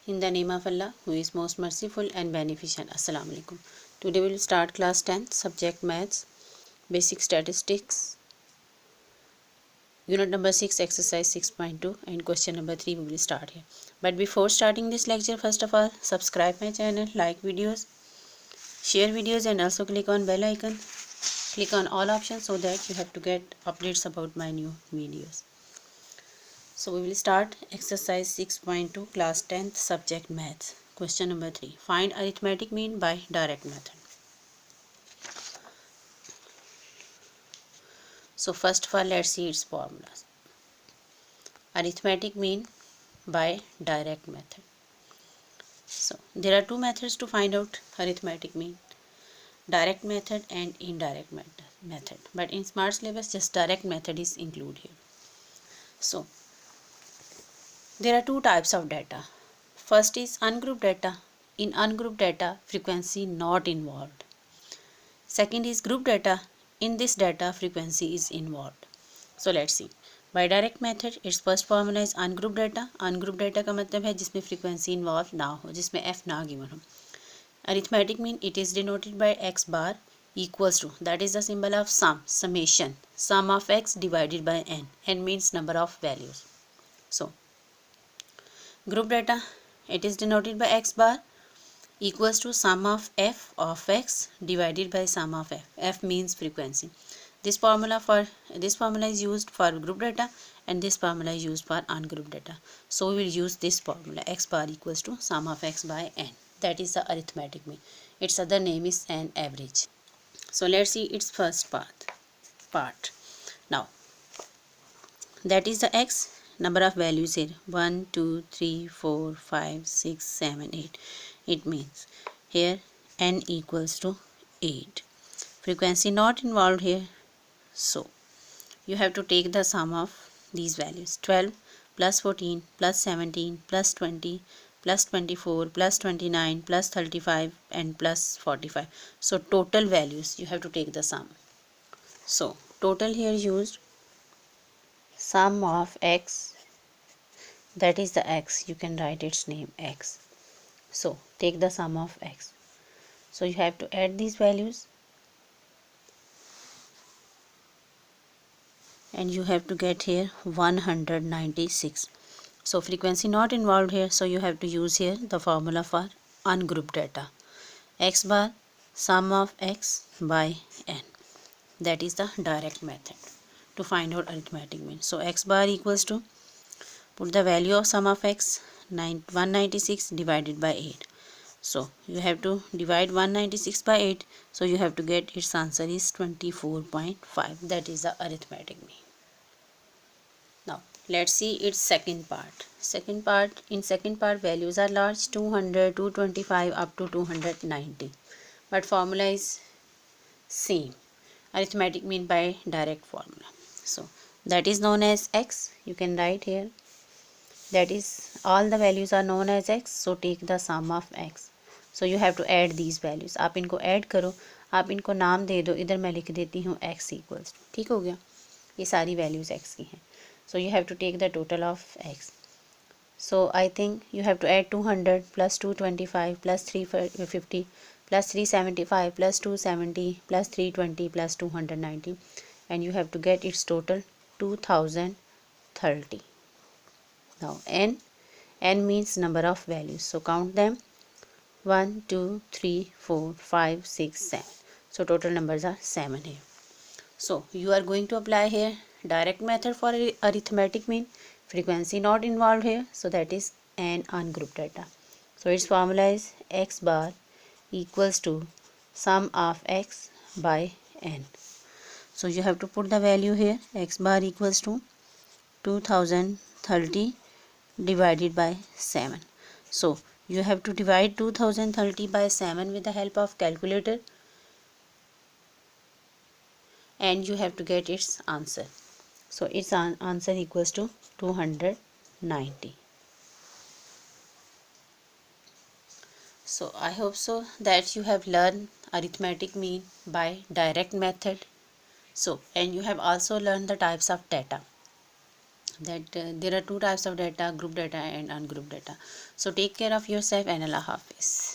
In the name of Allah, who is most merciful and beneficent. Assalamu alaikum. Today we will start class 10, subject maths, basic statistics, unit number 6, exercise 6.2, and question number 3 we will start here. But before starting this lecture, first of all, subscribe my channel, like videos, share videos, and also click on bell icon. Click on all options so that you have to get updates about my new videos. So we will start exercise 6.2, class 10th, subject maths. Question number 3. Find arithmetic mean by direct method. So first of all, let's see its formulas. Arithmetic mean by direct method. So there are two methods to find out arithmetic mean. Direct method and indirect method. But in smart syllabus, just direct method is included here. So there are two types of data. First is ungrouped data. In ungrouped data, frequency not involved. Second is group data. In this data, frequency is involved. So let's see. By direct method, its first formula is ungrouped data. Ungrouped data का मतलब है जिसमें frequency involved ना हो, जिसमें f ना given हो. Arithmetic mean it is denoted by x bar equals to, that is the symbol of sum, summation, sum of x divided by n. N means number of values. So group data, it is denoted by x bar equals to sum of f of x divided by sum of f. F means frequency. This formula is used for group data and this formula is used for ungrouped data. So we will use this formula, x bar equals to sum of x by n. That is the arithmetic mean. Its other name is n average. So let's see its first part. Now that is the x, number of values here 1 2 3 4 5 6 7 8. It means here n equals to 8. Frequency not involved here, so you have to take the sum of these values. 12 plus 14 plus 17 plus 20 plus 24 plus 29 plus 35 and plus 45. So total values you have to take the sum. So total here used sum of x, that is the x, you can write its name x. So take the sum of x. So you have to add these values and you have to get here 196. So frequency not involved here, so you have to use here the formula for ungrouped data. X bar sum of x by n. That is the direct method to find out arithmetic mean. So x bar equals to, put the value of sum of x, 196 divided by 8. So you have to divide 196 by 8. So you have to get its answer is 24.5. That is the arithmetic mean. Now let's see its second part. In second part values are large, 200, 225 up to 290. But formula is same. Arithmetic mean by direct formula. So that is known as x. You can write here. That is all the values are known as x. So take the sum of x. So you have to add these values. आप इनको add करो, आप इनको नाम दे दो. इधर मैं लिख देती हूँ x equals. ठीक हो गया. ये सारी values x की हैं. So you have to take the total of x. So I think you have to add 200 plus 225 plus 350 plus 375 plus 270 plus 320 plus 290, and you have to get its total 2030. Now n means number of values, so count them 1 2 3 4 5 6 7. So total numbers are 7 here. So you are going to apply here direct method for arithmetic mean. Frequency not involved here, so that is n ungrouped data. So its formula is x bar equals to sum of x by n. So you have to put the value here, x bar equals to 2030 divided by 7. So you have to divide 2030 by 7 with the help of calculator and you have to get its answer. So its answer equals to 290. So I hope so that you have learned arithmetic mean by direct method. So and you have also learned the types of data. that there are two types of data, group data and ungrouped data. So take care of yourself and Allah Hafiz.